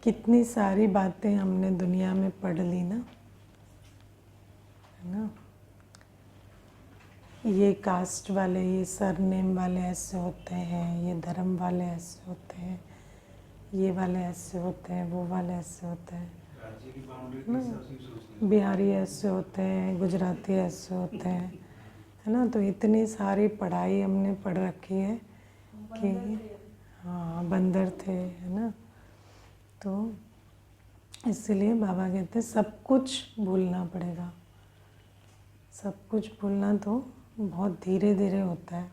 कितनी सारी बातें हमने दुनिया में पढ़ ली ना, है ना। ये कास्ट वाले, ये सरनेम वाले ऐसे होते हैं, ये धर्म वाले ऐसे होते हैं, ये वाले ऐसे होते हैं, वो वाले ऐसे होते हैं ना, बिहारी ऐसे होते हैं, गुजराती ऐसे होते हैं, है ना। तो इतनी सारी पढ़ाई हमने पढ़ रखी है कि हाँ, बंदर थे, है ना। तो इसलिए बाबा कहते हैं सब कुछ भूलना पड़ेगा। सब कुछ भूलना तो बहुत धीरे धीरे होता है।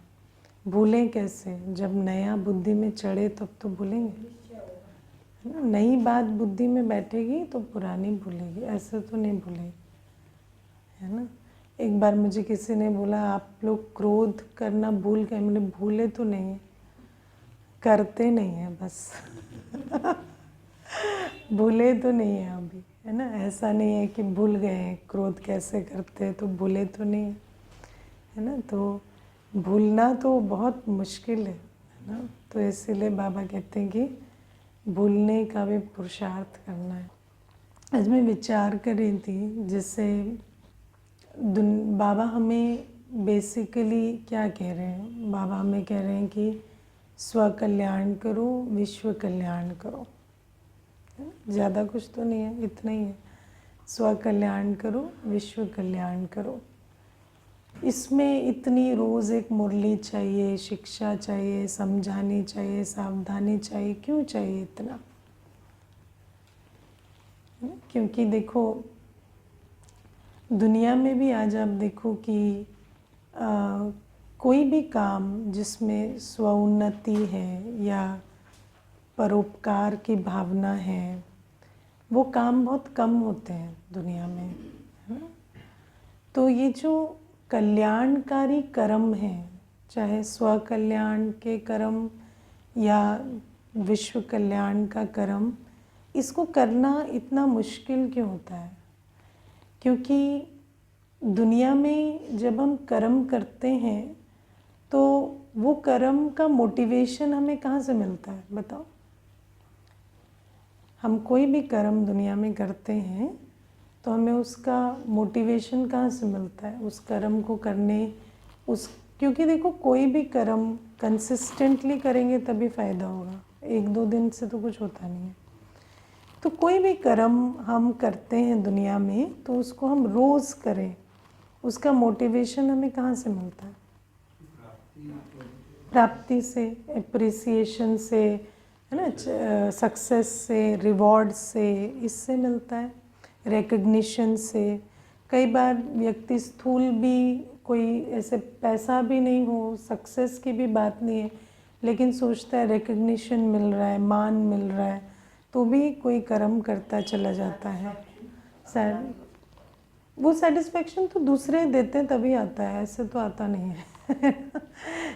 भूलें कैसे? जब नया बुद्धि में चढ़े तब तो भूलेंगे, है ना। नई बात बुद्धि में बैठेगी तो पुरानी भूलेगी, ऐसे तो नहीं भूलेगी, है ना। एक बार मुझे किसी ने बोला आप लोग क्रोध करना भूल गए। मैंने भूले तो नहीं है, करते नहीं है बस भूले तो नहीं है अभी, है ना। ऐसा नहीं है कि भूल गए हैं क्रोध कैसे करते, तो भूले तो नहीं है ना। तो भूलना तो बहुत मुश्किल है ना। तो इसीलिए बाबा कहते हैं कि भूलने का भी पुरुषार्थ करना है। आज मैं विचार कर रही थी, जैसे बाबा हमें बेसिकली क्या कह रहे हैं। बाबा हमें कह रहे हैं कि स्व कल्याण करो, विश्व कल्याण करो, ज़्यादा कुछ तो नहीं है, इतना ही है। स्व कल्याण करो, विश्व कल्याण करो। इसमें इतनी रोज़ एक मुरली चाहिए, शिक्षा चाहिए, समझानी चाहिए, सावधानी चाहिए, क्यों चाहिए इतना? क्योंकि देखो दुनिया में भी आज आप देखो कि कोई भी काम जिसमें स्वउन्नति है या परोपकार की भावना है, वो काम बहुत कम होते हैं दुनिया में, है ना। तो ये जो कल्याणकारी कर्म है, चाहे स्व कल्याण के कर्म या विश्व कल्याण का कर्म, इसको करना इतना मुश्किल क्यों होता है? क्योंकि दुनिया में जब हम कर्म करते हैं तो वो कर्म का मोटिवेशन हमें कहाँ से मिलता है बताओ? हम कोई भी कर्म दुनिया में करते हैं तो हमें उसका मोटिवेशन कहाँ से मिलता है उस कर्म को करने क्योंकि देखो कोई भी कर्म कंसिस्टेंटली करेंगे तभी फ़ायदा होगा, एक दो दिन से तो कुछ होता नहीं है। तो कोई भी कर्म हम करते हैं दुनिया में तो उसको हम रोज़ करें, उसका मोटिवेशन हमें कहाँ से मिलता है? प्राप्ति से, एप्रिसिएशन से, है ना, सक्सेस से, रिवॉर्ड से, इससे मिलता है, रिकग्निशन से। कई बार व्यक्ति स्थूल भी, कोई ऐसे पैसा भी नहीं हो, सक्सेस की भी बात नहीं है, लेकिन सोचता है रिकग्निशन मिल रहा है, मान मिल रहा है, तो भी कोई कर्म करता चला जाता है। वो सेटिस्फेक्शन तो दूसरे देते हैं तभी आता है, ऐसे तो आता नहीं है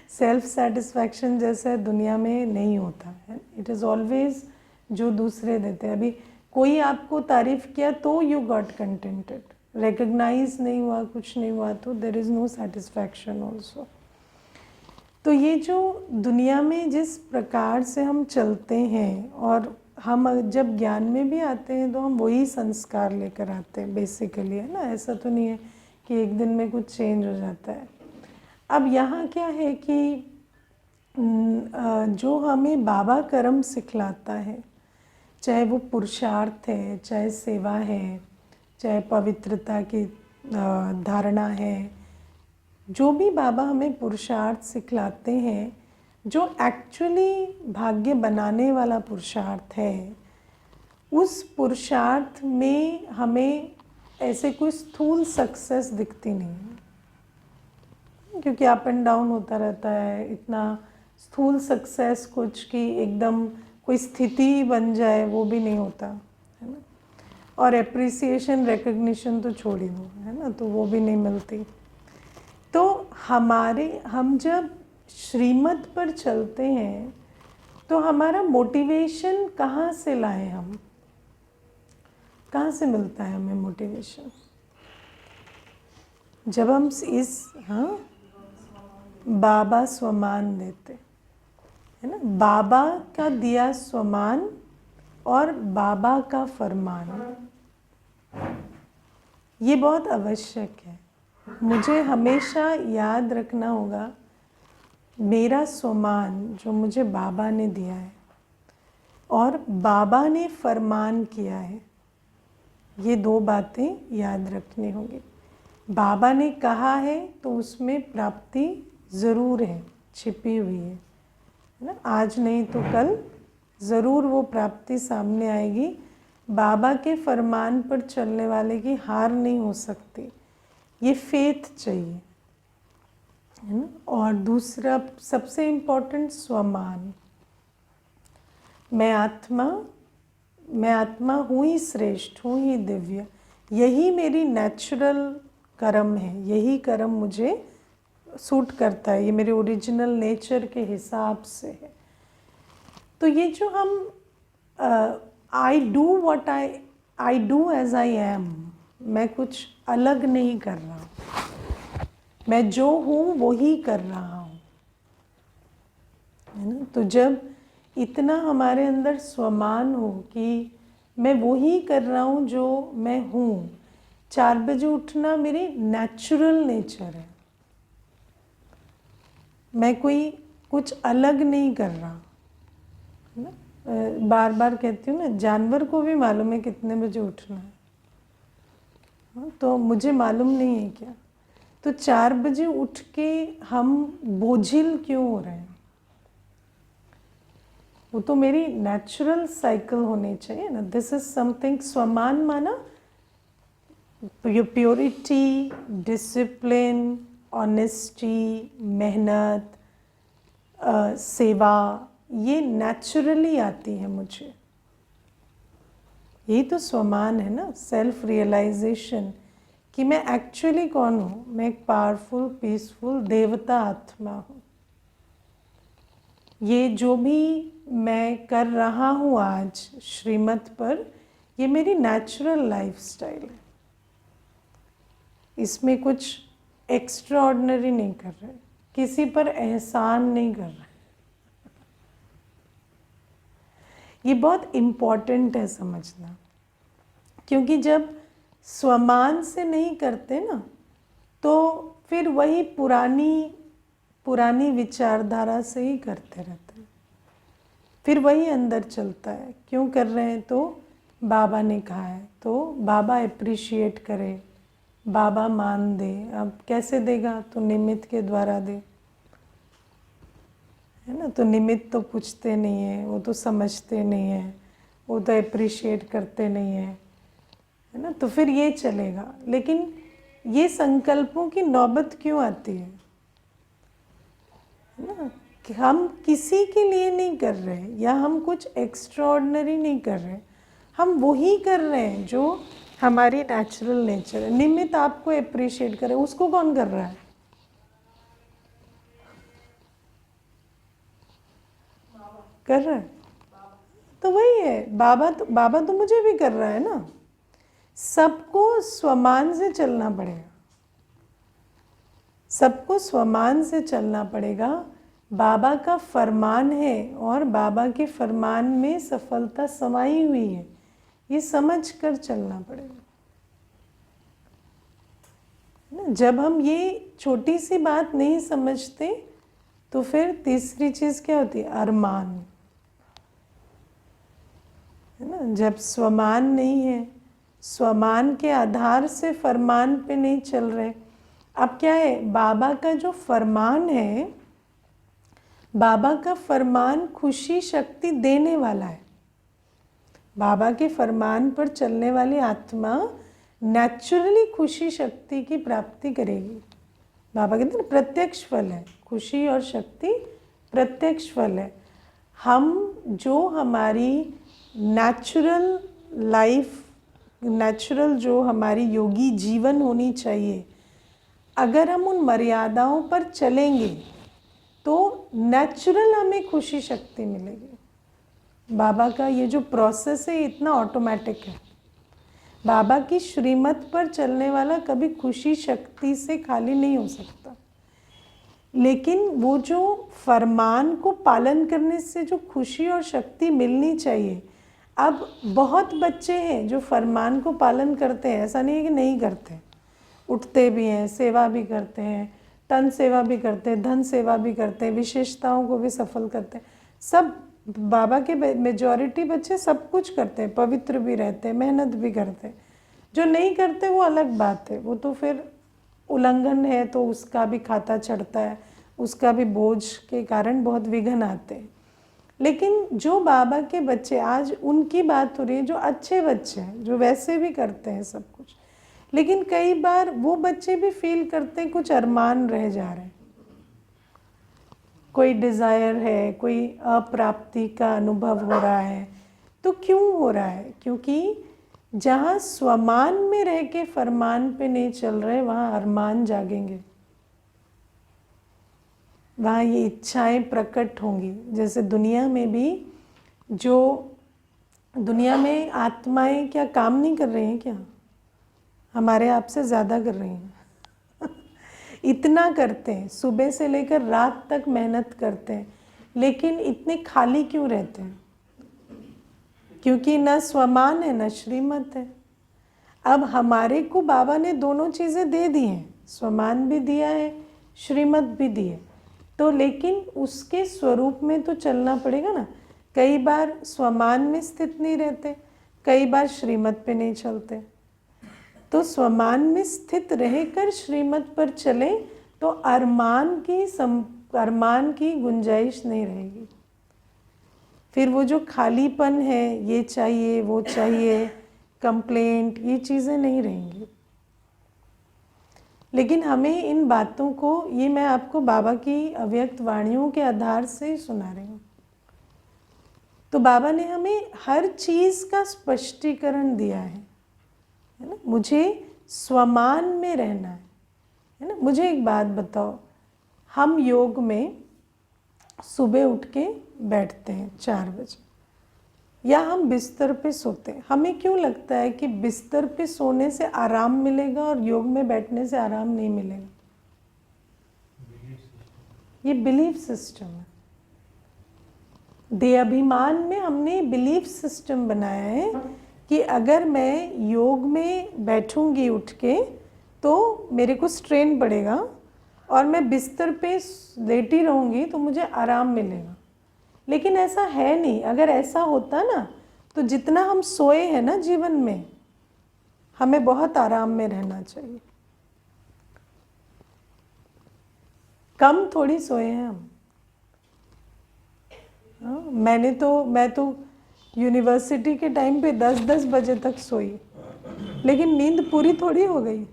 सेल्फ सेटिस्फैक्शन जैसे दुनिया में नहीं होता है। इट इज़ ऑलवेज जो दूसरे देते हैं। अभी कोई आपको तारीफ़ किया तो यू गॉट कंटेंटेड, रिकग्नाइज नहीं हुआ, कुछ नहीं हुआ तो there is no satisfaction also. तो ये जो दुनिया में जिस प्रकार से हम चलते हैं, और हम जब ज्ञान में भी आते हैं तो हम वही संस्कार लेकर आते हैं बेसिकली, है ना। ऐसा तो नहीं है कि एक दिन में कुछ चेंज हो जाता है। अब यहाँ क्या है कि जो हमें बाबा कर्म सिखलाता है, चाहे वो पुरुषार्थ है, चाहे सेवा है, चाहे पवित्रता की धारणा है, जो भी बाबा हमें पुरुषार्थ सिखलाते हैं, जो एक्चुअली भाग्य बनाने वाला पुरुषार्थ है, उस पुरुषार्थ में हमें ऐसे कोई स्थूल सक्सेस दिखती नहीं है, क्योंकि अप एंड डाउन होता रहता है। इतना स्थूल सक्सेस कुछ कि एकदम कोई स्थिति बन जाए वो भी नहीं होता, है ना। और एप्रिसिएशन, रिकग्निशन तो छोड़ ही दो, है ना, तो वो भी नहीं मिलती। तो हम जब श्रीमत पर चलते हैं तो हमारा मोटिवेशन कहाँ से लाएं हम? कहाँ से मिलता है हमें मोटिवेशन? जब हम हाँ, बाबा स्वमान देते, है ना। बाबा का दिया स्वमान और बाबा का फरमान, ये बहुत आवश्यक है। मुझे हमेशा याद रखना होगा मेरा स्वमान जो मुझे बाबा ने दिया है और बाबा ने फरमान किया है, ये दो बातें याद रखनी होंगी। बाबा ने कहा है तो उसमें प्राप्ति ज़रूर है, छिपी हुई है ना। आज नहीं तो कल ज़रूर वो प्राप्ति सामने आएगी। बाबा के फरमान पर चलने वाले की हार नहीं हो सकती, ये फेथ चाहिए, है ना। और दूसरा सबसे इम्पोर्टेंट स्वमान, मैं आत्मा हूँ ही श्रेष्ठ, हूँ ही दिव्य, यही मेरी नेचुरल कर्म है, यही कर्म मुझे सूट करता है, ये मेरे ओरिजिनल नेचर के हिसाब से है। तो ये जो हम I do what I do as I am, मैं कुछ अलग नहीं कर रहा हूँ, मैं जो हूँ वो ही कर रहा हूँ, है ना। तो जब इतना हमारे अंदर स्वमान हो कि मैं वो ही कर रहा हूँ जो मैं हूँ, 4 बजे उठना मेरी नेचुरल नेचर है, मैं कोई कुछ अलग नहीं कर रहा, है ना। बार बार कहती हूँ ना, जानवर को भी मालूम है कितने बजे उठना है, हाँ, तो मुझे मालूम नहीं है क्या। तो 4 बजे उठ के हम बोझिल क्यों हो रहे हैं? वो तो मेरी नेचुरल साइकिल होनी चाहिए ना। दिस इज समथिंग, स्वमान माना प्योरिटी, डिसिप्लिन, ऑनेस्टी, मेहनत, सेवा, ये नेचुरली आती है मुझे। यही तो स्वमान है ना, सेल्फ रियलाइजेशन कि मैं एक्चुअली कौन हूँ। मैं एक पावरफुल, पीसफुल देवता आत्मा हूँ। ये जो भी मैं कर रहा हूँ आज श्रीमत पर, ये मेरी नेचुरल लाइफस्टाइल है, इसमें कुछ एक्स्ट्रा ऑर्डिनरी नहीं कर रहे, किसी पर एहसान नहीं कर रहे। ये बहुत इम्पॉर्टेंट है समझना, क्योंकि जब स्वमान से नहीं करते ना, तो फिर वही पुरानी विचारधारा से ही करते रहते हैं, फिर वही अंदर चलता है। क्यों कर रहे हैं? तो बाबा ने कहा है, तो बाबा अप्रिशिएट करे, बाबा मान दे। अब कैसे देगा? तो निमित्त के द्वारा दे, है ना। तो निमित्त तो पूछते नहीं है, वो तो समझते नहीं है, वो तो अप्रिशिएट करते नहीं है ना। तो फिर ये चलेगा। लेकिन ये संकल्पों की नौबत क्यों आती है ना, कि हम किसी के लिए नहीं कर रहे या हम कुछ एक्स्ट्रा ऑर्डिनरी नहीं कर रहे, हम वही कर रहे हैं जो हमारी नेचुरल नेचर है। निमित्त आपको अप्रिशिएट करे, उसको कौन कर रहा है? कर रहा है तो वही है। बाबा तो मुझे भी कर रहा है ना। सबको स्वमान से चलना पड़ेगा, सबको स्वमान से चलना पड़ेगा। बाबा का फरमान है और बाबा के फरमान में सफलता समाई हुई है, ये समझ कर चलना पड़ेगा। जब हम ये छोटी सी बात नहीं समझते तो फिर तीसरी चीज़ क्या होती है? अरमान, है ना। जब स्वमान नहीं है, स्वमान के आधार से फरमान पे नहीं चल रहे। अब क्या है? बाबा का जो फरमान है, बाबा का फरमान खुशी शक्ति देने वाला है। बाबा के फरमान पर चलने वाली आत्मा नेचुरली खुशी शक्ति की प्राप्ति करेगी। बाबा कहते हैं प्रत्यक्ष फल है, खुशी और शक्ति प्रत्यक्ष फल है। हम जो हमारी नेचुरल लाइफ, नेचुरल जो हमारी योगी जीवन होनी चाहिए, अगर हम उन मर्यादाओं पर चलेंगे तो नेचुरल हमें खुशी शक्ति मिलेगी। बाबा का ये जो प्रोसेस है इतना ऑटोमेटिक है। बाबा की श्रीमत पर चलने वाला कभी खुशी शक्ति से खाली नहीं हो सकता, लेकिन वो जो फरमान को पालन करने से जो खुशी और शक्ति मिलनी चाहिए, अब बहुत बच्चे हैं जो फरमान को पालन करते हैं, ऐसा नहीं है कि नहीं करते, उठते भी हैं, सेवा भी करते हैं, तन सेवा भी करते हैं, धन सेवा भी करते हैं, विशेषताओं को भी सफल करते हैं। सब बाबा के मेजॉरिटी बच्चे सब कुछ करते हैं, पवित्र भी रहते हैं, मेहनत भी करते हैं। जो नहीं करते वो अलग बात है, वो तो फिर उल्लंघन है, तो उसका भी खाता चढ़ता है, उसका भी बोझ के कारण बहुत विघ्न आते हैं। लेकिन जो बाबा के बच्चे, आज उनकी बात हो रही है, जो अच्छे बच्चे हैं, जो वैसे भी करते हैं सब कुछ, लेकिन कई बार वो बच्चे भी फील करते हैं कुछ अरमान रह जा रहे हैं, कोई डिज़ायर है, कोई अप्राप्ति का अनुभव हो रहा है। तो क्यों हो रहा है? क्योंकि जहाँ स्वमान में रह के फरमान पे नहीं चल रहे, वहाँ अरमान जागेंगे, वहाँ ये इच्छाएं प्रकट होंगी। जैसे दुनिया में भी, जो दुनिया में आत्माएं क्या काम नहीं कर रही हैं क्या? हमारे आप से ज़्यादा कर रही हैं। इतना करते हैं, सुबह से लेकर रात तक मेहनत करते हैं, लेकिन इतने खाली क्यों रहते हैं? क्योंकि न स्वमान है न श्रीमत है। अब हमारे को बाबा ने दोनों चीज़ें दे दी हैं, स्वमान भी दिया है, श्रीमत भी दी है, तो लेकिन उसके स्वरूप में तो चलना पड़ेगा ना। कई बार स्वमान में स्थित नहीं रहते, कई बार श्रीमत पे नहीं चलते। तो स्वमान में स्थित रहकर श्रीमत पर चले तो अरमान की गुंजाइश नहीं रहेगी। फिर वो जो खालीपन है, ये चाहिए वो चाहिए, कंप्लेंट, ये चीज़ें नहीं रहेंगी। लेकिन हमें इन बातों को, ये मैं आपको बाबा की अव्यक्त वाणियों के आधार से सुना रही हूँ। तो बाबा ने हमें हर चीज़ का स्पष्टीकरण दिया है ना। मुझे स्वमान में रहना है ना। मुझे एक बात बताओ, हम योग में सुबह उठ के बैठते हैं 4 बजे, या हम बिस्तर पे सोते हैं। हमें क्यों लगता है कि बिस्तर पे सोने से आराम मिलेगा और योग में बैठने से आराम नहीं मिलेगा? ये बिलीफ सिस्टम है। देहाभिमान में हमने बिलीफ सिस्टम बनाया है कि अगर मैं योग में बैठूंगी उठ के तो मेरे को स्ट्रेन पड़ेगा, और मैं बिस्तर पे लेटी रहूंगी तो मुझे आराम मिलेगा। लेकिन ऐसा है नहीं। अगर ऐसा होता ना, तो जितना हम सोए हैं ना जीवन में, हमें बहुत आराम में रहना चाहिए। कम थोड़ी सोए हैं हम। मैं तो यूनिवर्सिटी के टाइम पे 10-10 बजे तक सोई, लेकिन नींद पूरी थोड़ी हो गई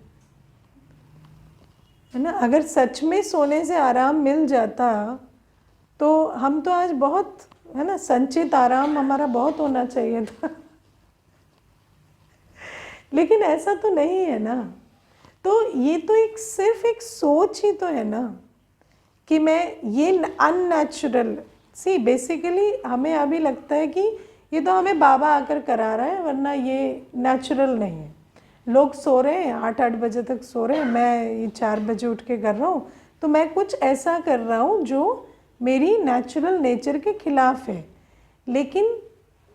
है ना। अगर सच में सोने से आराम मिल जाता तो हम तो आज बहुत, है ना, संचित आराम हमारा बहुत होना चाहिए था। लेकिन ऐसा तो नहीं है ना। तो ये तो एक सिर्फ एक सोच ही तो है ना कि मैं ये अननेचुरल सी, बेसिकली हमें अभी लगता है कि ये तो हमें बाबा आकर करा रहा है, वरना ये नेचुरल नहीं है। लोग सो रहे हैं 8-8 बजे तक सो रहे हैं, मैं ये 4 बजे उठ के कर रहा हूँ, तो मैं कुछ ऐसा कर रहा हूँ जो मेरी नेचुरल नेचर के खिलाफ है। लेकिन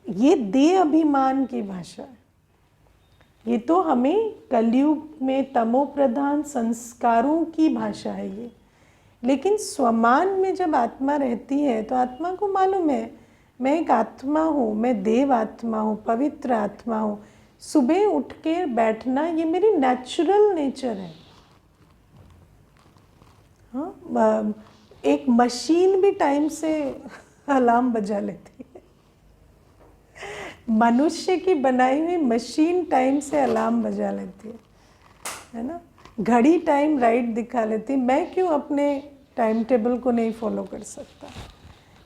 ये देह अभिमान की भाषा है। ये तो हमें कलयुग में तमो प्रधान संस्कारों की भाषा है ये। लेकिन स्वमान में जब आत्मा रहती है तो आत्मा को मालूम है मैं एक आत्मा हूँ, मैं देव आत्मा हूँ, पवित्र आत्मा हूँ। सुबह उठ के बैठना ये मेरी नेचुरल नेचर है। हाँ, एक मशीन भी टाइम से अलार्म बजा लेती है। मनुष्य की बनाई हुई मशीन टाइम से अलार्म बजा लेती है ना। घड़ी टाइम राइट दिखा लेती। मैं क्यों अपने टाइम टेबल को नहीं फॉलो कर सकता?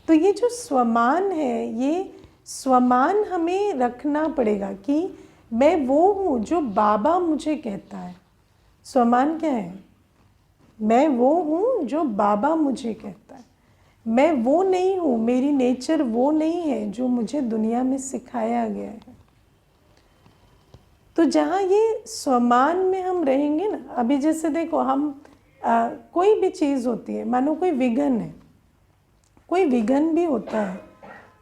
तो ये जो स्वमान है, ये स्वमान हमें रखना पड़ेगा कि मैं वो हूँ जो बाबा मुझे कहता है। स्वमान क्या है? मैं वो हूँ जो बाबा मुझे कहता है। मैं वो नहीं हूँ, मेरी नेचर वो नहीं है जो मुझे दुनिया में सिखाया गया है। तो जहाँ ये स्वमान में हम रहेंगे ना, अभी जैसे देखो हम कोई भी चीज़ होती है, मानो कोई विघन है, कोई विघन भी होता है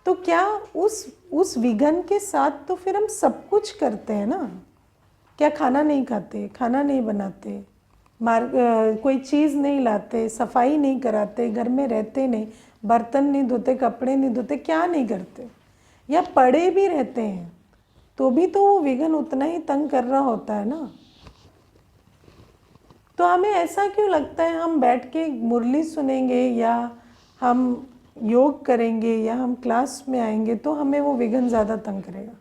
तो क्या उस विघन के साथ तो फिर हम सब कुछ करते हैं ना। क्या खाना नहीं खाते, खाना नहीं बनाते, कोई चीज़ नहीं लाते, सफाई नहीं कराते, घर में रहते नहीं, बर्तन नहीं धोते, कपड़े नहीं धोते, क्या नहीं करते, या पड़े भी रहते हैं तो भी तो वो विघन उतना ही तंग कर रहा होता है ना। तो हमें ऐसा क्यों लगता है हम बैठ के मुरली सुनेंगे या हम योग करेंगे या हम क्लास में आएंगे तो हमें वो विघन ज़्यादा तंग करेगा,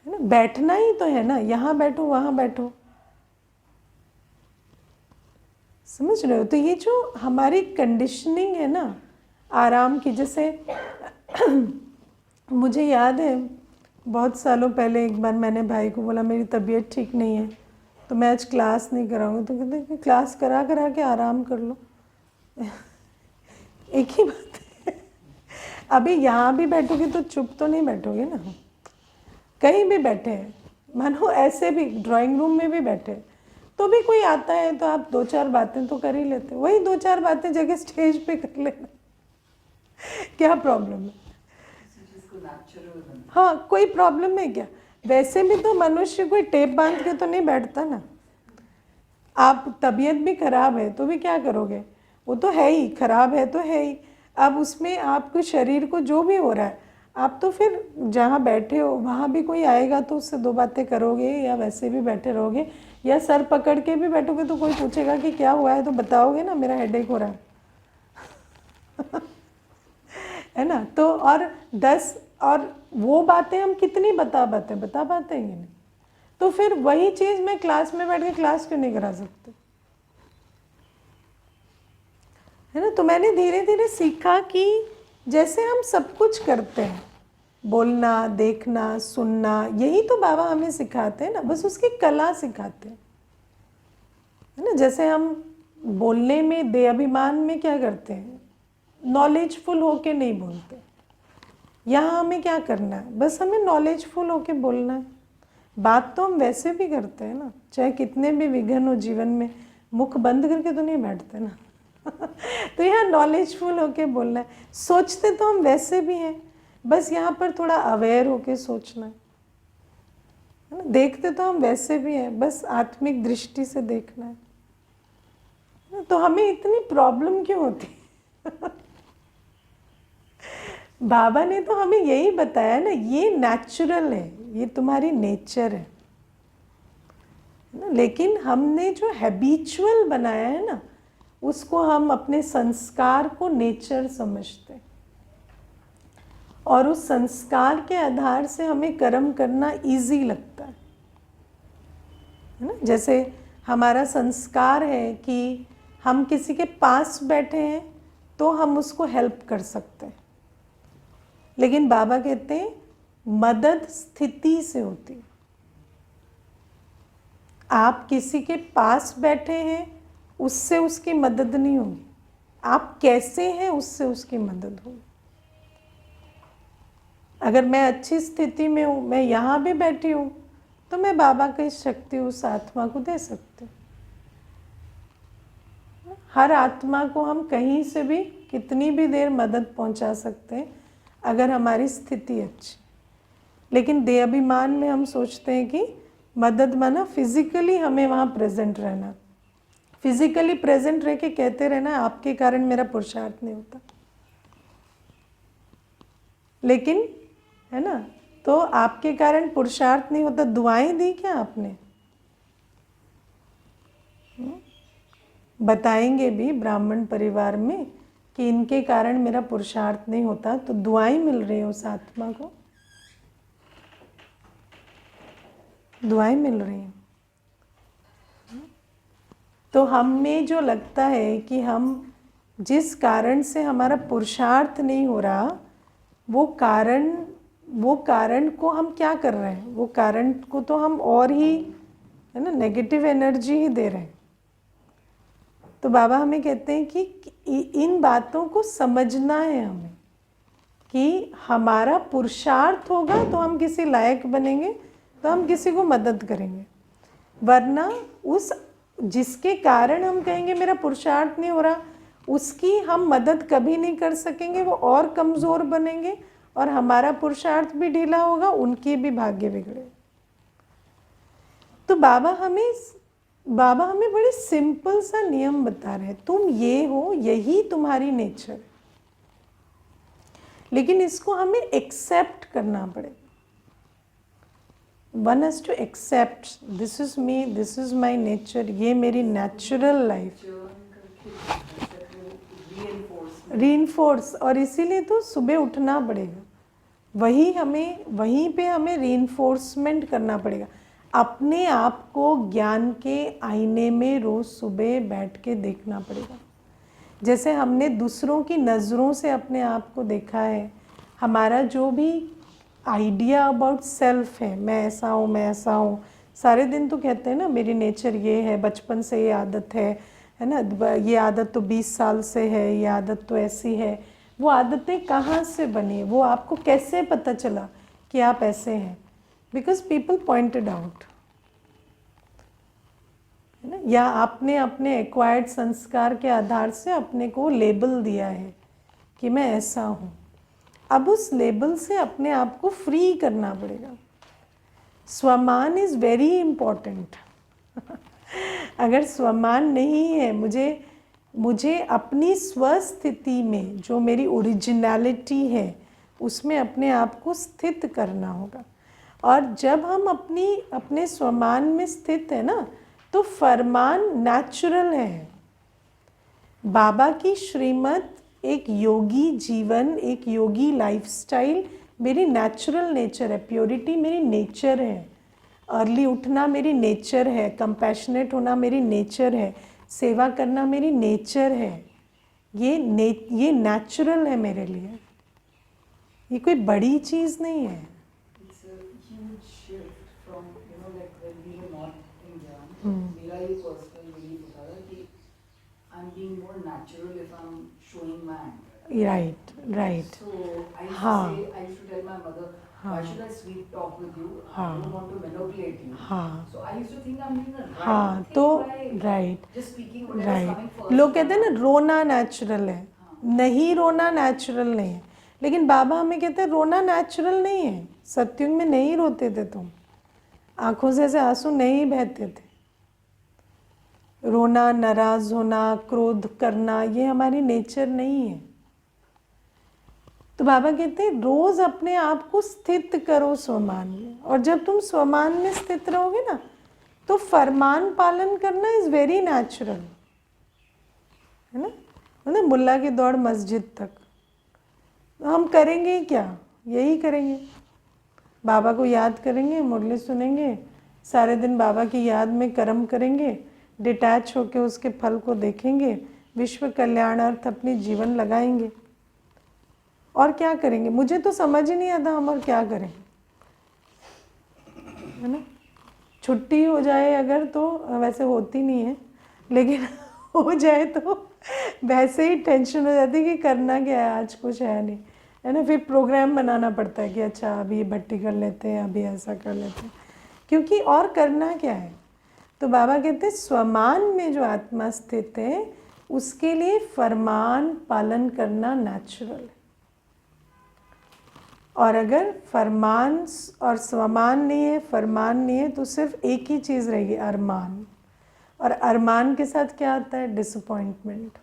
है ना। बैठना ही तो है ना, यहाँ बैठो वहाँ बैठो, समझ रहे हो। तो ये जो हमारी कंडीशनिंग है ना आराम की, जैसे मुझे याद है बहुत सालों पहले एक बार मैंने भाई को बोला मेरी तबीयत ठीक नहीं है तो मैं आज क्लास नहीं कराऊंगा, तो कहते कि क्लास करा करा के आराम कर लो। एक ही बात है। अभी यहाँ भी बैठोगे तो चुप तो नहीं बैठोगे ना, कहीं भी बैठे हैं, मानो ऐसे भी ड्राइंग रूम में भी बैठे तो भी कोई आता है तो आप 2-4 बातें तो कर ही लेते, वही 2-4 बातें जगह स्टेज पे कर लेना, क्या प्रॉब्लम है। हाँ, कोई प्रॉब्लम है क्या। वैसे भी तो मनुष्य कोई टेप बांध के तो नहीं बैठता ना। आप तबीयत भी खराब है तो भी क्या करोगे, वो तो है ही, खराब है तो है ही। अब उसमें आपको शरीर को जो भी हो रहा है आप तो फिर जहाँ बैठे हो वहाँ भी कोई आएगा तो उससे 2 बातें करोगे, या वैसे भी बैठे रहोगे, या सर पकड़ के भी बैठोगे तो कोई पूछेगा कि क्या हुआ है तो बताओगे ना मेरा हेडेक हो रहा है। है ना। तो और वो बातें हम कितनी बता पाते हैं ये नहीं। तो फिर वही चीज़ मैं क्लास में बैठ के क्लास क्यों नहीं करा सकते, है ना। तो मैंने धीरे धीरे सीखा कि जैसे हम सब कुछ करते हैं, बोलना, देखना, सुनना, यही तो बाबा हमें सिखाते हैं ना, बस उसकी कला सिखाते हैं, है ना। जैसे हम बोलने में देहाभिमान में क्या करते हैं, नॉलेजफुल होके नहीं बोलते। यहाँ हमें क्या करना है, बस हमें नॉलेजफुल होके बोलना है। बात तो हम वैसे भी करते हैं ना, चाहे कितने भी विघ्न हो जीवन में, मुख बंद करके तो नहीं बैठते ना। तो यहाँ नॉलेजफुल होके बोलना है। सोचते तो हम वैसे भी हैं, बस यहाँ पर थोड़ा अवेयर होके सोचना है ना। देखते तो हम वैसे भी हैं, बस आत्मिक दृष्टि से देखना है। तो हमें इतनी प्रॉब्लम क्यों होती। बाबा ने तो हमें यही बताया ना, ये नेचुरल है, ये तुम्हारी नेचर है ना। लेकिन हमने जो हैबिचुअल बनाया है ना, उसको हम अपने संस्कार को नेचर समझते हैं, और उस संस्कार के आधार से हमें कर्म करना इजी लगता है ना। जैसे हमारा संस्कार है कि हम किसी के पास बैठे हैं तो हम उसको हेल्प कर सकते हैं, लेकिन बाबा कहते हैं मदद स्थिति से होती है। आप किसी के पास बैठे हैं उससे उसकी मदद नहीं होगी, आप कैसे हैं उससे उसकी मदद होगी। अगर मैं अच्छी स्थिति में हूँ, मैं यहाँ भी बैठी हूँ, तो मैं बाबा की शक्ति उस आत्मा को दे सकती हूँ। हर आत्मा को हम कहीं से भी कितनी भी देर मदद पहुँचा सकते हैं अगर हमारी स्थिति अच्छी। लेकिन देहाभिमान में हम सोचते हैं कि मदद माना फिजिकली हमें वहाँ प्रेजेंट रहना, फिजिकली प्रेजेंट रह के कहते रहना आपके कारण मेरा पुरुषार्थ नहीं होता। लेकिन है ना, तो आपके कारण पुरुषार्थ नहीं होता, दुआएं दी क्या आपने। बताएंगे भी ब्राह्मण परिवार में कि इनके कारण मेरा पुरुषार्थ नहीं होता, तो दुआएं मिल रही है उस आत्मा को, दुआएं मिल रही हैं। तो हमें जो लगता है कि हम जिस कारण से हमारा पुरुषार्थ नहीं हो रहा, वो कारण को हम क्या कर रहे हैं, वो कारण को तो हम और ही है ना नेगेटिव एनर्जी ही दे रहे हैं। तो बाबा हमें कहते हैं कि इन बातों को समझना है हमें कि हमारा पुरुषार्थ होगा तो हम किसी लायक बनेंगे, तो हम किसी को मदद करेंगे। वरना उस जिसके कारण हम कहेंगे मेरा पुरुषार्थ नहीं हो रहा, उसकी हम मदद कभी नहीं कर सकेंगे, वो और कमज़ोर बनेंगे और हमारा पुरुषार्थ भी ढीला होगा, उनके भी भाग्य बिगड़े। तो बाबा हमें बड़े सिंपल सा नियम बता रहे हैं, तुम ये हो, यही तुम्हारी नेचर है, लेकिन इसको हमें एक्सेप्ट करना पड़ेगा। One has to accept, this is me, this is my nature, ये मेरी नेचुरल लाइफ। रीइंफोर्स, और इसीलिए तो सुबह उठना पड़ेगा, वहीं पे हमें रीइंफोर्समेंट करना पड़ेगा। अपने आप को ज्ञान के आईने में रोज़ सुबह बैठ के देखना पड़ेगा। जैसे हमने दूसरों की नज़रों से अपने आप को देखा है, हमारा जो भी आइडिया अबाउट सेल्फ है, मैं ऐसा हूँ, मैं ऐसा हूँ, सारे दिन तो कहते हैं ना मेरी नेचर ये है, बचपन से ये आदत है ना, ये आदत तो 20 साल से है, ये आदत तो ऐसी है। वो आदतें कहाँ से बनी, वो आपको कैसे पता चला कि आप ऐसे हैं? बिकॉज पीपल पॉइंटेड आउट, है ना, या आपने अपने एक्वायर्ड संस्कार के आधार से अपने को लेबल दिया है कि मैं ऐसा हूँ। अब उस लेबल से अपने आप को फ्री करना पड़ेगा। स्वमान इज़ वेरी इम्पॉर्टेंट। अगर स्वमान नहीं है, मुझे अपनी स्वस्थिति में जो मेरी ओरिजिनलिटी है उसमें अपने आप को स्थित करना होगा। और जब हम अपने स्वमान में स्थित है ना, तो फरमान नेचुरल है। बाबा की श्रीमत एक योगी जीवन, एक योगी लाइफस्टाइल मेरी नेचुरल नेचर है। प्योरिटी मेरी नेचर है, अर्ली उठना मेरी नेचर है, कंपैशनेट होना मेरी नेचर है, सेवा करना मेरी नेचर है। ये नेचुरल है मेरे लिए, ये कोई बड़ी चीज़ नहीं है। मेरा ये पर्सनल बिलीफ होता था कि I am being more natural if I am showing my anger. Right. So I used हाँ. to say, I used to tell my mother, why should I sweet talk with you? I हाँ. don't want to manipulate you. हाँ. So I used to think I'm doing the right हाँ, thing तो by right just speaking whatever is coming first. लोग कहते हैं ना रोना natural है, नहीं रोना नेचुरल नहीं है। लेकिन बाबा हमें कहते हैं रोना नेचुरल नहीं है। सत्युग में नहीं रोते थे तुम, आंखों से ऐसे आंसू नहीं बहते थे। रोना, नाराज होना, क्रोध करना, ये हमारी नेचर नहीं है। तो बाबा कहते हैं रोज अपने आप को स्थित करो स्वमान में, और जब तुम स्वमान में स्थित रहोगे ना, तो फरमान पालन करना इज वेरी नेचुरल, है ना। मतलब मुल्ला की दौड़ मस्जिद तक, तो हम करेंगे क्या? यही करेंगे, बाबा को याद करेंगे, मुरली सुनेंगे, सारे दिन बाबा की याद में कर्म करेंगे, डिटैच होकर उसके फल को देखेंगे, विश्व कल्याणार्थ अपनी जीवन लगाएंगे। और क्या करेंगे? मुझे तो समझ ही नहीं आता हम और क्या करें, है ना। छुट्टी हो जाए अगर, तो वैसे होती नहीं है, लेकिन हो जाए तो वैसे ही टेंशन हो जाती है कि करना क्या है, आज कुछ है नहीं, है ना। फिर प्रोग्राम बनाना पड़ता है कि अच्छा अभी भट्टी कर लेते हैं, अभी ऐसा कर लेते हैं, क्योंकि और करना क्या है। तो बाबा कहते हैं स्वमान में जो आत्मा स्थित है उसके लिए फरमान पालन करना नेचुरल है। और अगर फरमान और स्वमान नहीं है, फरमान नहीं है, तो सिर्फ एक ही चीज़ रहेगी, अरमान। और अरमान के साथ क्या आता है? डिसअपॉइंटमेंट।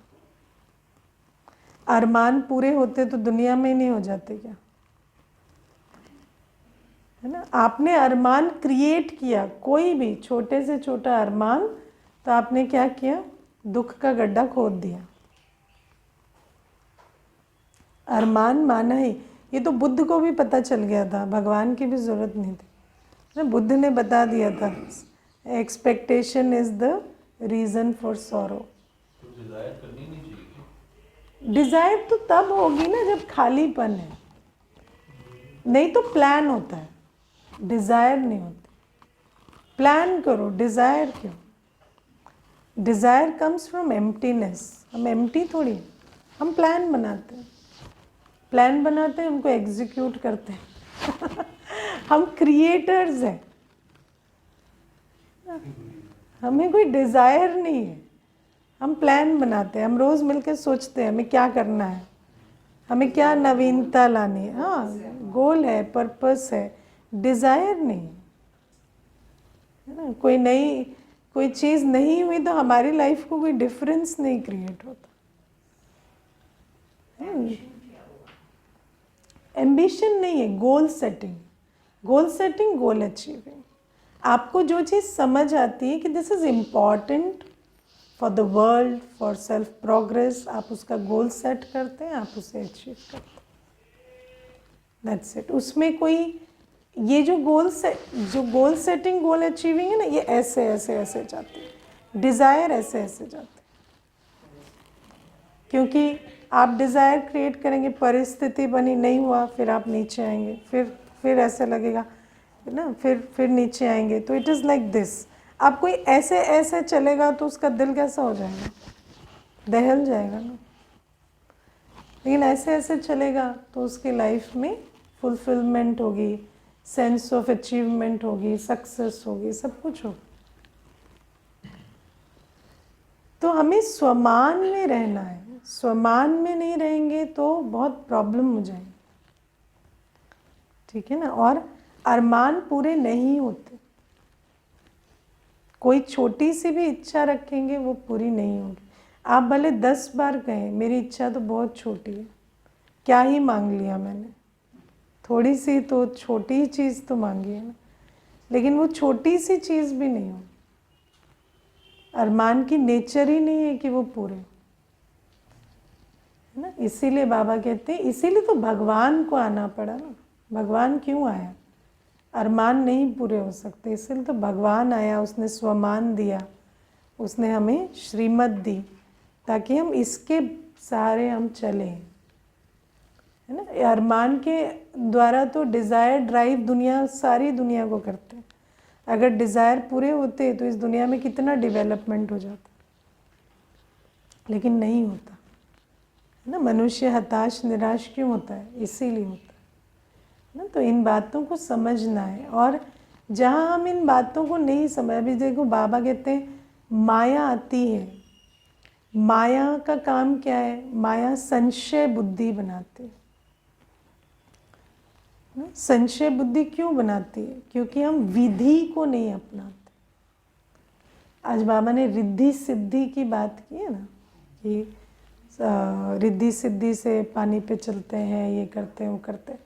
अरमान पूरे होते तो दुनिया में ही नहीं हो जाते क्या, है ना। आपने अरमान क्रिएट किया, कोई भी छोटे से छोटा अरमान, तो आपने क्या किया? दुख का गड्ढा खोद दिया। अरमान माना ही, ये तो बुद्ध को भी पता चल गया था, भगवान की भी ज़रूरत नहीं थी ना, बुद्ध ने बता दिया था, expectation is the reason for sorrow. Desire करनी नहीं चाहिए। डिज़ायर तो तब होगी ना जब खालीपन है, नहीं तो प्लान होता है, डिज़ायर नहीं होती। प्लान करो, डिज़ायर क्यों? Desire comes from emptiness. हम एम्प्टी थोड़ी, हम प्लान बनाते हैं, प्लान बनाते हैं, उनको एग्जीक्यूट करते हैं। हम क्रिएटर्स हैं, हमें कोई डिज़ायर नहीं है, हम प्लान बनाते हैं, हम रोज़ मिलकर सोचते हैं हमें क्या करना है, हमें क्या नवीनता लानी है। हाँ, गोल है, पर्पस है, डिज़ायर नहीं है ना। कोई चीज़ नहीं हुई तो हमारी लाइफ को कोई डिफरेंस नहीं क्रिएट होता। एम्बिशन नहीं है, गोल सेटिंग। गोल अचीविंग। आपको जो चीज़ समझ आती है कि this is important for the world, for self progress, आप उसका गोल सेट करते हैं, आप उसे अचीव करते हैं। That's it. उसमें कोई ये जो गोल सेटिंग, गोल अचीविंग है ना, ये ऐसे ऐसे ऐसे जाती है, डिज़ायर ऐसे ऐसे जाती है। क्योंकि आप डिज़ायर क्रिएट करेंगे, परिस्थिति बनी, नहीं हुआ, फिर आप नीचे आएंगे, फिर ऐसे लगेगा ना, फिर नीचे आएंगे। तो इट इज़ लाइक दिस। आप कोई ऐसे ऐसे चलेगा तो उसका दिल कैसा हो जाएगा, दहल जाएगा ना। लेकिन ऐसे ऐसे चलेगा तो उसकी लाइफ में फुलफिलमेंट होगी, सेंस ऑफ अचीवमेंट होगी, सक्सेस होगी, सब कुछ होगा। तो हमें स्वमान में रहना है। स्वमान में नहीं रहेंगे तो बहुत प्रॉब्लम हो जाएगी, ठीक है ना। और अरमान पूरे नहीं होते। कोई छोटी सी भी इच्छा रखेंगे वो पूरी नहीं होगी। आप भले 10 बार कहें मेरी इच्छा तो बहुत छोटी है, क्या ही मांग लिया मैंने, थोड़ी सी तो छोटी ही चीज़ तो मांगी है ना, लेकिन वो छोटी सी चीज़ भी नहीं होगी। अरमान की नेचर ही नहीं है कि वो पूरे, है ना। इसीलिए बाबा कहते हैं, इसीलिए तो भगवान को आना पड़ा ना। भगवान क्यों आया? अरमान नहीं पूरे हो सकते, इसलिए तो भगवान आया। उसने स्वमान दिया, उसने हमें श्रीमत दी, ताकि हम इसके सहारे हम चलें, है ना। अरमान के द्वारा तो डिज़ायर ड्राइव दुनिया, सारी दुनिया को करते हैं। अगर डिज़ायर पूरे होते तो इस दुनिया में कितना डेवलपमेंट हो जाता, लेकिन नहीं होता, है ना। मनुष्य हताश निराश क्यों होता है? इसीलिए होता है ना। तो इन बातों को समझना है। और जहाँ हम इन बातों को नहीं समझ, अभी देखो बाबा कहते हैं माया आती है। माया का काम क्या है? माया संशय बुद्धि बनाती है। संशय बुद्धि क्यों बनाती है? क्योंकि हम विधि को नहीं अपनाते। आज बाबा ने रिद्धि सिद्धि की बात की है ना, कि रिद्धि सिद्धि से पानी पे चलते हैं, ये करते हैं, वो करते हैं।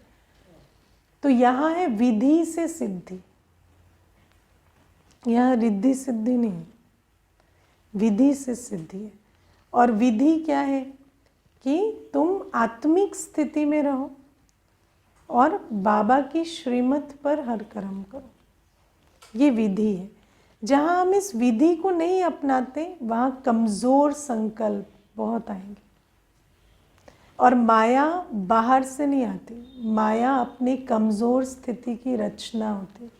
तो यहाँ है विधि से सिद्धि, यहाँ रिद्धि सिद्धि नहीं, विधि से सिद्धि है। और विधि क्या है? कि तुम आत्मिक स्थिति में रहो और बाबा की श्रीमत पर हर कर्म करो, ये विधि है। जहाँ हम इस विधि को नहीं अपनाते वहाँ कमज़ोर संकल्प बहुत आएंगे। और माया बाहर से नहीं आती, माया अपनी कमज़ोर स्थिति की रचना होती।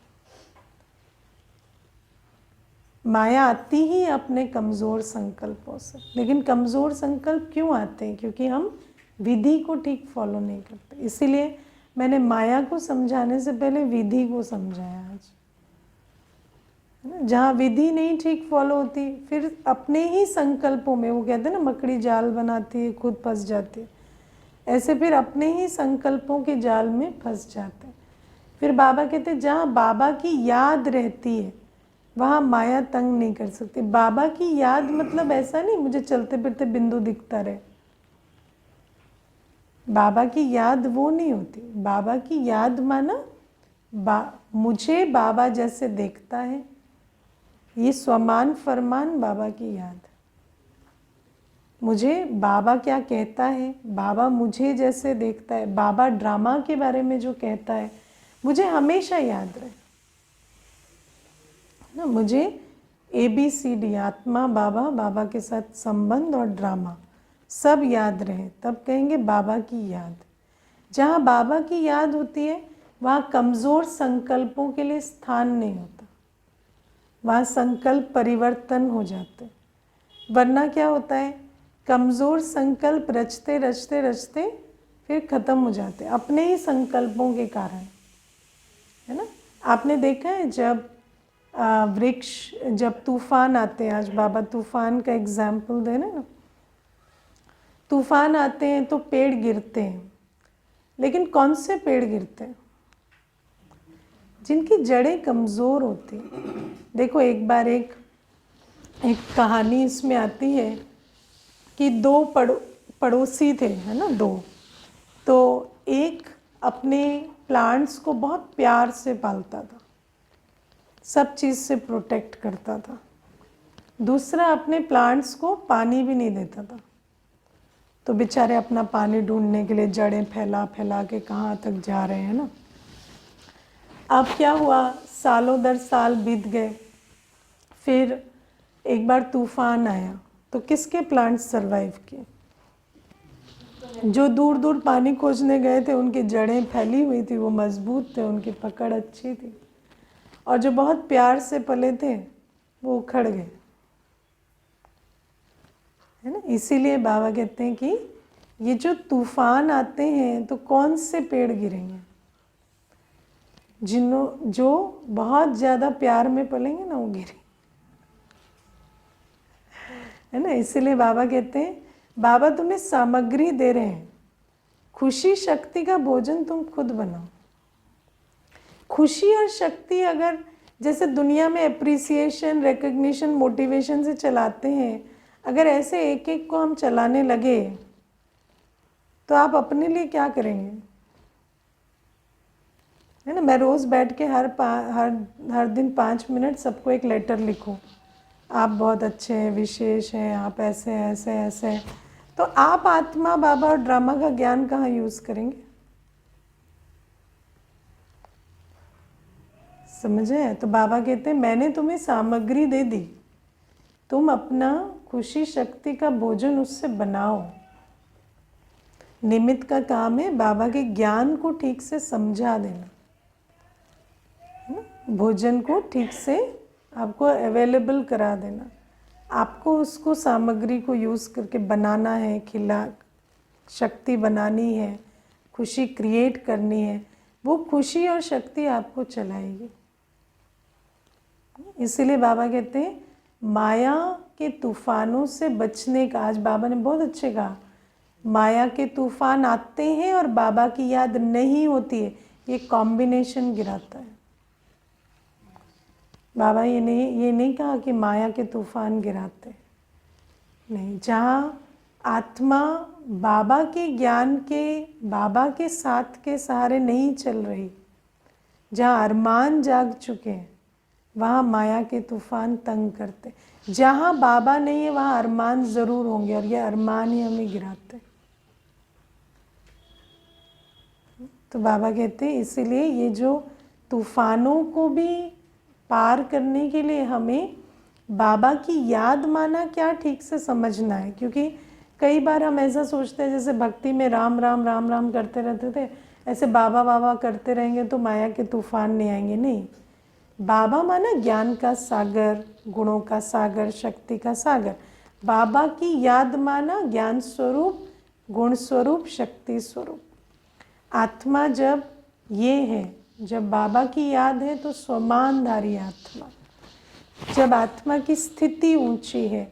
माया आती ही अपने कमज़ोर संकल्पों से। लेकिन कमज़ोर संकल्प क्यों आते हैं? क्योंकि हम विधि को ठीक फॉलो नहीं करते। इसीलिए मैंने माया को समझाने से पहले विधि को समझाया आज, है ना। जहाँ विधि नहीं ठीक फॉलो होती, फिर अपने ही संकल्पों में, वो कहते हैं ना मकड़ी जाल बनाती है खुद फंस जाती है, ऐसे फिर अपने ही संकल्पों के जाल में फंस जाते हैं। फिर बाबा कहते हैं जहाँ बाबा की याद रहती है वहाँ माया तंग नहीं कर सकती। बाबा की याद मतलब ऐसा नहीं मुझे चलते फिरते बिंदु दिखता रहे। बाबा की याद वो नहीं होती। बाबा की याद माना मुझे बाबा जैसे देखता है, ये स्वमान फरमान बाबा की याद। मुझे बाबा क्या कहता है, बाबा मुझे जैसे देखता है, बाबा ड्रामा के बारे में जो कहता है मुझे हमेशा याद रहे ना। मुझे ABCD, आत्मा, बाबा, बाबा के साथ संबंध और ड्रामा सब याद रहे, तब कहेंगे बाबा की याद। जहाँ बाबा की याद होती है वहाँ कमज़ोर संकल्पों के लिए स्थान नहीं होता, वहाँ संकल्प परिवर्तन हो जाते। वरना क्या होता है, कमज़ोर संकल्प रचते रचते रचते फिर ख़त्म हो जाते अपने ही संकल्पों के कारण, है ना। आपने देखा है जब वृक्ष जब तूफान आते हैं, आज बाबा तूफान का एग्जाम्पल दे रहे ना, तूफान आते हैं तो पेड़ गिरते हैं, लेकिन कौन से पेड़ गिरते हैं? जिनकी जड़ें कमज़ोर होती हैं। देखो एक बार एक कहानी इसमें आती है कि दो पड़ोसी थे, है ना, दो। तो एक अपने प्लांट्स को बहुत प्यार से पालता था, सब चीज़ से प्रोटेक्ट करता था। दूसरा अपने प्लांट्स को पानी भी नहीं देता था। तो बेचारे अपना पानी ढूंढने के लिए जड़ें फैला फैला के कहाँ तक जा रहे हैं ना। अब क्या हुआ, सालों दर साल बीत गए, फिर एक बार तूफान आया तो किसके प्लांट्स सरवाइव किए? जो दूर दूर पानी खोजने गए थे उनकी जड़ें फैली हुई थी, वो मजबूत थे, उनकी पकड़ अच्छी थी। और जो बहुत प्यार से पले थे वो उखड़ गए, है ना। इसीलिए बाबा कहते हैं कि ये जो तूफान आते हैं तो कौन से पेड़ गिरेंगे? जो बहुत ज़्यादा प्यार में पलेंगे ना, वो गिरेंगे, है ना। इसीलिए बाबा कहते हैं, बाबा तुम्हें सामग्री दे रहे हैं, खुशी शक्ति का भोजन तुम खुद बनाओ। खुशी और शक्ति अगर जैसे दुनिया में एप्रिसिएशन, रिकग्निशन, मोटिवेशन से चलाते हैं, अगर ऐसे एक एक को हम चलाने लगे तो आप अपने लिए क्या करेंगे, है ना। मैं रोज़ बैठ के हर दिन 5 मिनट सबको एक लेटर लिखूं, आप बहुत अच्छे हैं, विशेष हैं, आप ऐसे ऐसे ऐसे, तो आप आत्मा, बाबा और ड्रामा का ज्ञान कहाँ यूज़ करेंगे? समझे? तो बाबा कहते हैं मैंने तुम्हें सामग्री दे दी, तुम अपना खुशी शक्ति का भोजन उससे बनाओ। निमित्त का काम है बाबा के ज्ञान को ठीक से समझा देना, भोजन को ठीक से आपको अवेलेबल करा देना। आपको उसको सामग्री को यूज़ करके बनाना है, शक्ति बनानी है, खुशी क्रिएट करनी है, वो खुशी और शक्ति आपको चलाएगी। इसीलिए बाबा कहते हैं माया के तूफानों से बचने का, आज बाबा ने बहुत अच्छे कहा, माया के तूफान आते हैं और बाबा की याद नहीं होती है, ये कॉम्बिनेशन गिराता है। बाबा ये नहीं कहा कि माया के तूफान गिराते, नहीं। जहाँ आत्मा बाबा के ज्ञान के, बाबा के साथ के सहारे नहीं चल रही, जहाँ अरमान जाग चुके हैं, वहाँ माया के तूफान तंग करते। जहाँ बाबा नहीं है वहाँ अरमान ज़रूर होंगे, और ये अरमान ही हमें गिराते। तो बाबा कहते हैं इसीलिए ये जो तूफानों को भी पार करने के लिए हमें बाबा की याद माना क्या ठीक से समझना है। क्योंकि कई बार हम ऐसा सोचते हैं जैसे भक्ति में राम राम राम राम करते रहते थे, ऐसे बाबा बाबा करते रहेंगे तो माया के तूफान नहीं आएंगे। नहीं, बाबा माना ज्ञान का सागर, गुणों का सागर, शक्ति का सागर। बाबा की याद माना ज्ञान स्वरूप, गुण स्वरूप, शक्ति स्वरूप। आत्मा जब ये है, जब बाबा की याद है तो स्वमानधारी आत्मा। जब आत्मा की स्थिति ऊंची है,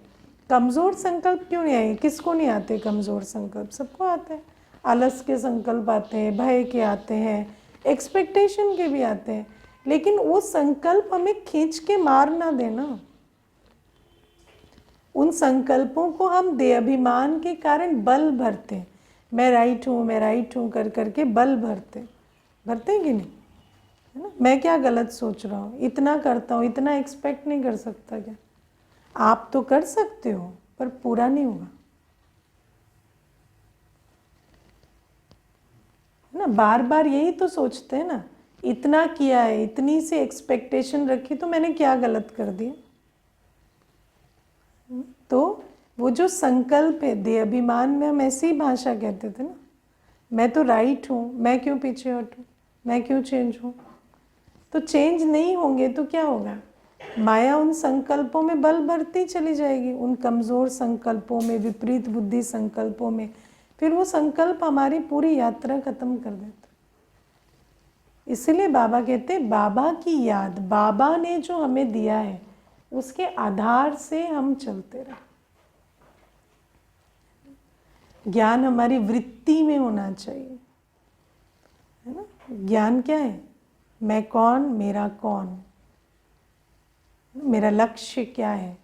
कमज़ोर संकल्प क्यों नहीं आए? किसको नहीं आते कमज़ोर संकल्प? सबको आते हैं। आलस के संकल्प आते हैं, भय के आते हैं, एक्सपेक्टेशन के भी आते हैं, लेकिन वो संकल्प हमें खींच के मार ना देना। उन संकल्पों को हम देहाभिमान के कारण बल भरते हैं। मैं राइट हूँ, मैं राइट हूँ कर करके बल भरते हैं कि नहीं, है ना। मैं क्या गलत सोच रहा हूँ, इतना करता हूँ, इतना एक्सपेक्ट नहीं कर सकता क्या? आप तो कर सकते हो पर पूरा नहीं होगा, है ना। बार बार यही तो सोचते हैं ना, इतना किया है, इतनी सी एक्सपेक्टेशन रखी तो मैंने क्या गलत कर दिया। तो वो जो संकल्प है, देहाभिमान में हम ऐसी भाषा कहते थे ना, मैं तो राइट हूँ, मैं क्यों पीछे हटूँ, मैं क्यों चेंज हूँ। तो चेंज नहीं होंगे तो क्या होगा? माया उन संकल्पों में बल भरती चली जाएगी, उन कमज़ोर संकल्पों में, विपरीत बुद्धि संकल्पों में। फिर वो संकल्प हमारी पूरी यात्रा खत्म कर देता। इसीलिए बाबा कहते हैं बाबा की याद, बाबा ने जो हमें दिया है उसके आधार से हम चलते रहे। ज्ञान हमारी वृत्ति में होना चाहिए, है ना। ज्ञान क्या है? मैं कौन, मेरा कौन, मेरा लक्ष्य क्या है,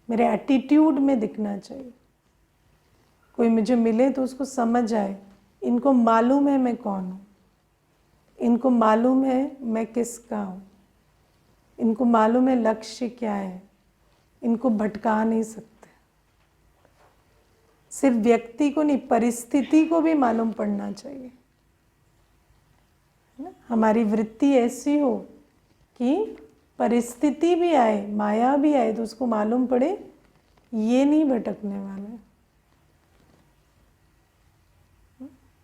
मेरे एटीट्यूड में दिखना चाहिए। कोई मुझे मिले तो उसको समझ आए, इनको मालूम है मैं कौन हूँ, इनको मालूम है मैं किसका हूँ, इनको मालूम है लक्ष्य क्या है, इनको भटका नहीं सकते। सिर्फ व्यक्ति को नहीं, परिस्थिति को भी मालूम पड़ना चाहिए, है ना। हमारी वृत्ति ऐसी हो कि परिस्थिति भी आए, माया भी आए, तो उसको मालूम पड़े ये नहीं भटकने वाले,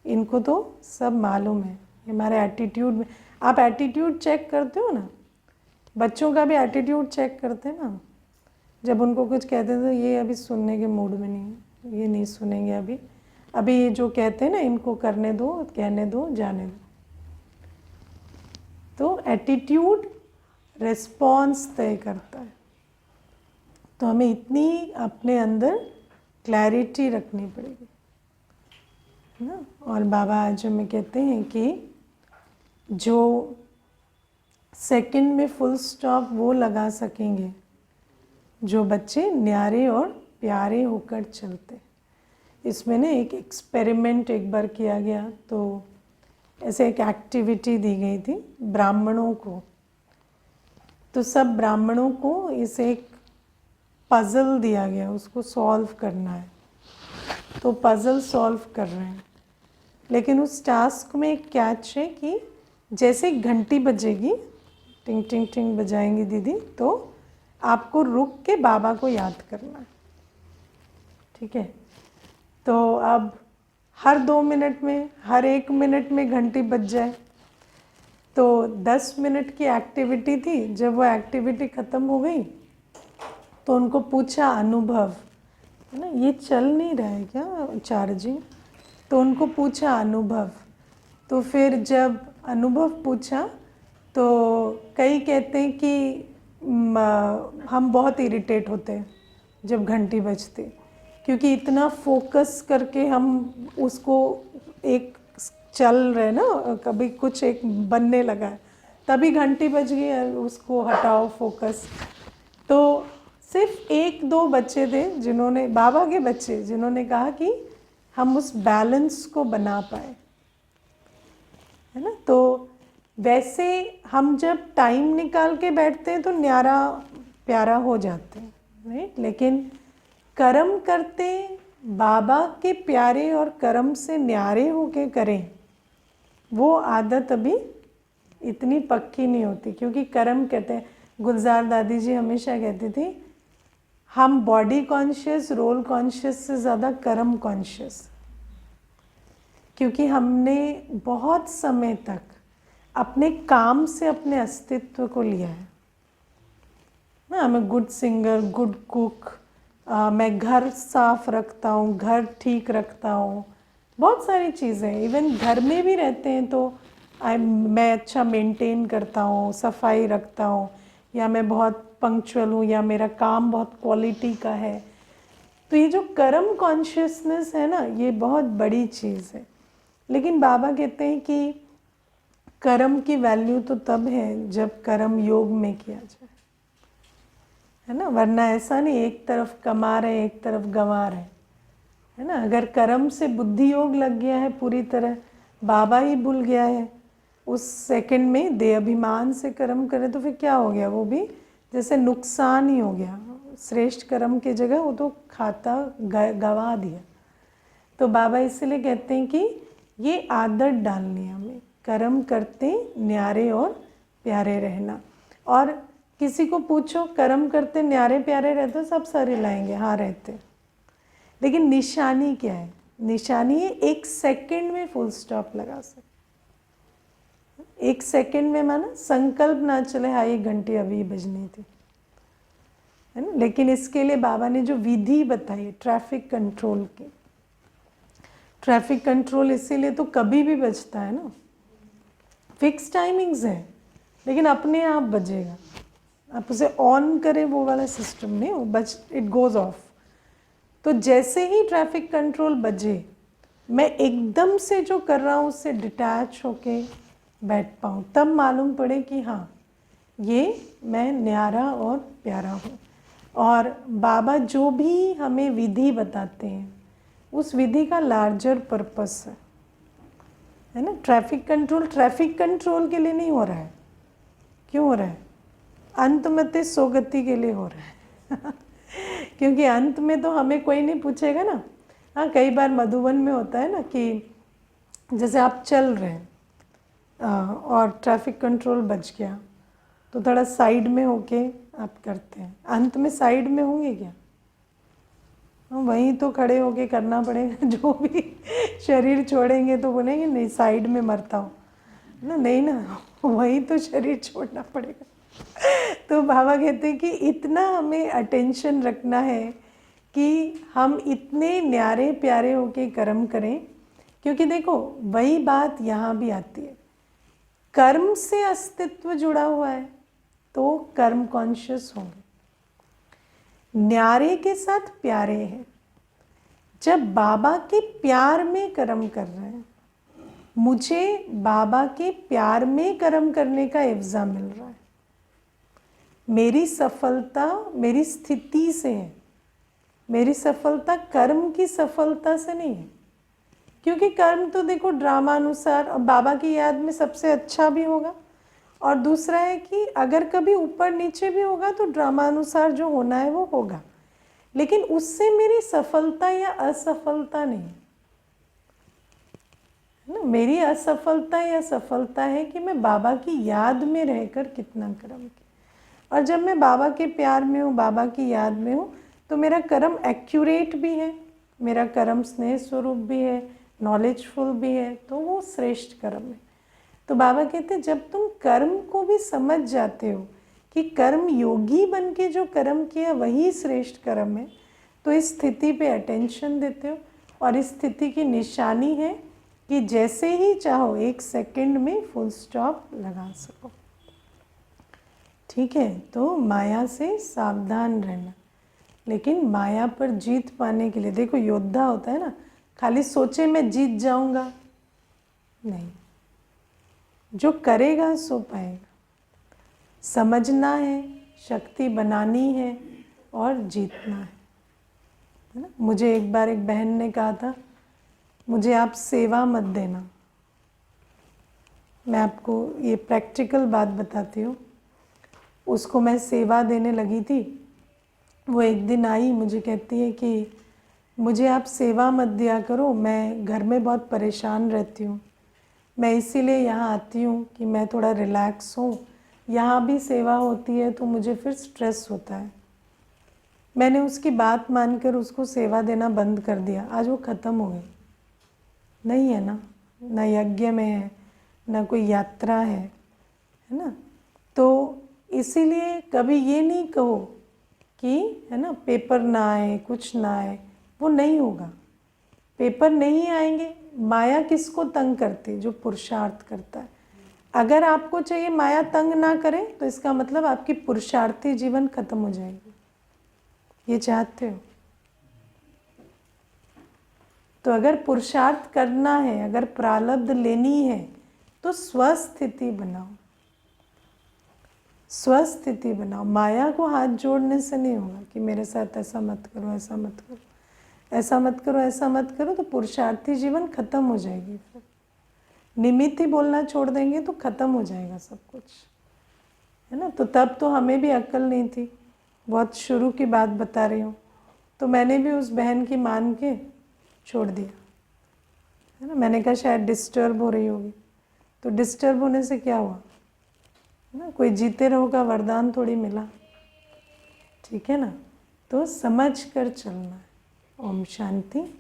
इनको तो सब मालूम है। हमारे एटीट्यूड में, आप एटीट्यूड चेक करते हो ना, बच्चों का भी एटीट्यूड चेक करते हैं ना। जब उनको कुछ कहते हैं तो ये अभी सुनने के मूड में नहीं है, ये नहीं सुनेंगे अभी ये जो कहते हैं ना इनको करने दो, कहने दो, जाने दो। तो एटीट्यूड रिस्पॉन्स तय करता है। तो हमें इतनी अपने अंदर क्लैरिटी रखनी पड़ेगी, है ना। और बाबा आज हमें कहते हैं कि जो सेकंड में फुल स्टॉप वो लगा सकेंगे जो बच्चे न्यारे और प्यारे होकर चलते। इसमें ना एक एक्सपेरिमेंट एक बार किया गया, तो ऐसे एक एक्टिविटी दी गई थी ब्राह्मणों को। तो सब ब्राह्मणों को इसे एक पज़ल दिया गया, उसको सॉल्व करना है। तो पज़ल सॉल्व कर रहे हैं, लेकिन उस टास्क में एक कैच है कि जैसे घंटी बजेगी, टिंग टिंग टिंग बजाएंगी दीदी, तो आपको रुक के बाबा को याद करना है, ठीक है। तो अब हर 2 मिनट में, हर 1 मिनट में घंटी बज जाए, तो 10 मिनट की एक्टिविटी थी। जब वो एक्टिविटी ख़त्म हो गई तो उनको पूछा अनुभव, है ना, ये चल नहीं रहा है क्या चार्जिंग, तो उनको पूछा अनुभव। तो फिर जब अनुभव पूछा तो कई कहते हैं कि हम बहुत इरिटेट होते हैं जब घंटी बजती, क्योंकि इतना फोकस करके हम उसको एक चल रहे ना, कभी कुछ एक बनने लगा है, तभी घंटी बज गई है, उसको हटाओ फोकस। तो सिर्फ 1-2 बच्चे थे जिन्होंने, बाबा के बच्चे, जिन्होंने कहा कि हम उस बैलेंस को बना पाए, है ना। तो वैसे हम जब टाइम निकाल के बैठते हैं तो न्यारा प्यारा हो जाते हैं, राइट। लेकिन कर्म करते बाबा के प्यारे और कर्म से न्यारे होके करें, वो आदत अभी इतनी पक्की नहीं होती। क्योंकि कर्म कहते हैं, गुलजार दादी जी हमेशा कहती थी, हम बॉडी कॉन्शियस, रोल कॉन्शियस से ज़्यादा कर्म कॉन्शियस, क्योंकि हमने बहुत समय तक अपने काम से अपने अस्तित्व को लिया है ना। I am good singer, good cook, मैं घर साफ रखता हूँ, घर ठीक रखता हूँ, बहुत सारी चीज़ें। इवन घर में भी रहते हैं तो मैं अच्छा मेंटेन करता हूँ, सफाई रखता हूँ, या मैं बहुत पंक्चुअल हूँ, या मेरा काम बहुत क्वालिटी का है। तो ये जो कर्म कॉन्शियसनेस है ना, ये बहुत बड़ी चीज़ है। लेकिन बाबा कहते हैं कि कर्म की वैल्यू तो तब है जब कर्म योग में किया जाए, है ना। वरना ऐसा नहीं एक तरफ कमा रहे एक तरफ गंवा रहे, है ना। अगर कर्म से बुद्धि योग लग गया है पूरी तरह, बाबा ही भूल गया है उस सेकंड में, देह अभिमान से कर्म करे, तो फिर क्या हो गया, वो भी जैसे नुकसान ही हो गया। श्रेष्ठ कर्म की जगह वो तो खाता गवा दिया। तो बाबा इसलिए कहते हैं कि ये आदत डालनी है हमें, कर्म करते न्यारे और प्यारे रहना। और किसी को पूछो कर्म करते न्यारे प्यारे रहते, सब सारे लाएंगे हाँ रहते। लेकिन निशानी क्या है? निशानी है 1 सेकंड में फुल स्टॉप लगा सकते। 1 सेकंड में माना संकल्प ना चले हाँ ये घंटी अभी बजनी थी, है ना। लेकिन इसके लिए बाबा ने जो विधि बताई ट्रैफिक कंट्रोल की, ट्रैफिक कंट्रोल इसीलिए तो कभी भी बजता है ना, फिक्स टाइमिंग्स है, लेकिन अपने आप बजेगा। आप उसे ऑन करें वो वाला सिस्टम नहीं, वो बज इट गोज़ ऑफ। तो जैसे ही ट्रैफिक कंट्रोल बजे, मैं एकदम से जो कर रहा हूँ उससे डिटैच होके बैठ पाऊँ, तब मालूम पड़े कि हाँ ये मैं न्यारा और प्यारा हूँ। और बाबा जो भी हमें विधि बताते हैं उस विधि का लार्जर पर्पस है ना। ट्रैफिक कंट्रोल के लिए नहीं हो रहा है। क्यों हो रहा है? अंतमते सोगति के लिए हो रहा है क्योंकि अंत में तो हमें कोई नहीं पूछेगा ना। हाँ, कई बार मधुबन में होता है ना कि जैसे आप चल रहे हैं और ट्रैफिक कंट्रोल बच गया तो थोड़ा साइड में होके आप करते हैं। अंत में साइड में होंगे क्या? वहीं तो खड़े होके करना पड़ेगा। जो भी शरीर छोड़ेंगे तो बोलेंगे नहीं साइड में मरता हूँ ना, नहीं ना, वहीं तो शरीर छोड़ना पड़ेगा। तो बाबा कहते हैं कि इतना हमें अटेंशन रखना है कि हम इतने न्यारे प्यारे होके कर्म करें। क्योंकि देखो वही बात यहाँ भी आती है, कर्म से अस्तित्व जुड़ा हुआ है तो कर्म कॉन्शियस होंगे। न्यारे के साथ प्यारे हैं। जब बाबा के प्यार में कर्म कर रहे हैं, मुझे बाबा के प्यार में कर्म करने का इफ्जा मिल रहा है। मेरी सफलता मेरी स्थिति से है, मेरी सफलता कर्म की सफलता से नहीं है। क्योंकि कर्म तो देखो ड्रामा अनुसार और बाबा की याद में सबसे अच्छा भी होगा, और दूसरा है कि अगर कभी ऊपर नीचे भी होगा तो ड्रामा अनुसार जो होना है वो होगा, लेकिन उससे मेरी सफलता या असफलता नहीं है ना। मेरी असफलता या सफलता है कि मैं बाबा की याद में रहकर कितना कर्म किया। और जब मैं बाबा के प्यार में हूँ, बाबा की याद में हूँ, तो मेरा कर्म एक्यूरेट भी है, मेरा कर्म स्नेह स्वरूप भी है, नॉलेजफुल भी है, तो वो श्रेष्ठ कर्म है। तो बाबा कहते हैं जब तुम कर्म को भी समझ जाते हो कि कर्म योगी बन के जो कर्म किया वही श्रेष्ठ कर्म है, तो इस स्थिति पे अटेंशन देते हो। और इस स्थिति की निशानी है कि जैसे ही चाहो 1 सेकंड में फुल स्टॉप लगा सको। ठीक है, तो माया से सावधान रहना। लेकिन माया पर जीत पाने के लिए देखो योद्धा होता है ना, खाली सोचे मैं जीत जाऊंगा नहीं, जो करेगा सो पाएगा। समझना है, शक्ति बनानी है और जीतना है ना। मुझे एक बार एक बहन ने कहा था, मुझे आप सेवा मत देना। मैं आपको ये प्रैक्टिकल बात बताती हूँ। उसको मैं सेवा देने लगी थी, वो एक दिन आई, मुझे कहती है कि मुझे आप सेवा मत दिया करो, मैं घर में बहुत परेशान रहती हूँ, मैं इसीलिए यहाँ आती हूँ कि मैं थोड़ा रिलैक्स हूँ, यहाँ भी सेवा होती है तो मुझे फिर स्ट्रेस होता है। मैंने उसकी बात मानकर उसको सेवा देना बंद कर दिया। आज वो ख़त्म हो गई। नहीं है ना, ना यज्ञ में है, ना कोई यात्रा है ना। तो इसीलिए कभी ये नहीं कहो कि है ना पेपर ना आए, कुछ ना आए, वो नहीं होगा। पेपर नहीं आएंगे। माया किसको तंग करती? जो पुरुषार्थ करता है। अगर आपको चाहिए माया तंग ना करे तो इसका मतलब आपकी पुरुषार्थी जीवन खत्म हो जाएगी। ये चाहते हो? तो अगर पुरुषार्थ करना है, अगर प्रारब्ध लेनी है तो स्वस्थिति बनाओ, स्वस्थिति बनाओ। माया को हाथ जोड़ने से नहीं होगा कि मेरे साथ ऐसा मत करो, ऐसा मत करो, ऐसा मत करो, ऐसा मत करो, तो पुरुषार्थी जीवन खत्म हो जाएगी। फिर निमित्त ही बोलना छोड़ देंगे तो खत्म हो जाएगा सब कुछ, है ना। तो तब तो हमें भी अक्ल नहीं थी, बहुत शुरू की बात बता रही हूँ। तो मैंने भी उस बहन की मान के छोड़ दिया, है ना। मैंने कहा शायद डिस्टर्ब हो रही होगी, तो डिस्टर्ब होने से क्या हुआ, है ना। कोई जीते रहो का वरदान थोड़ी मिला, ठीक है ना। तो समझ कर चलना है। ओम शांति।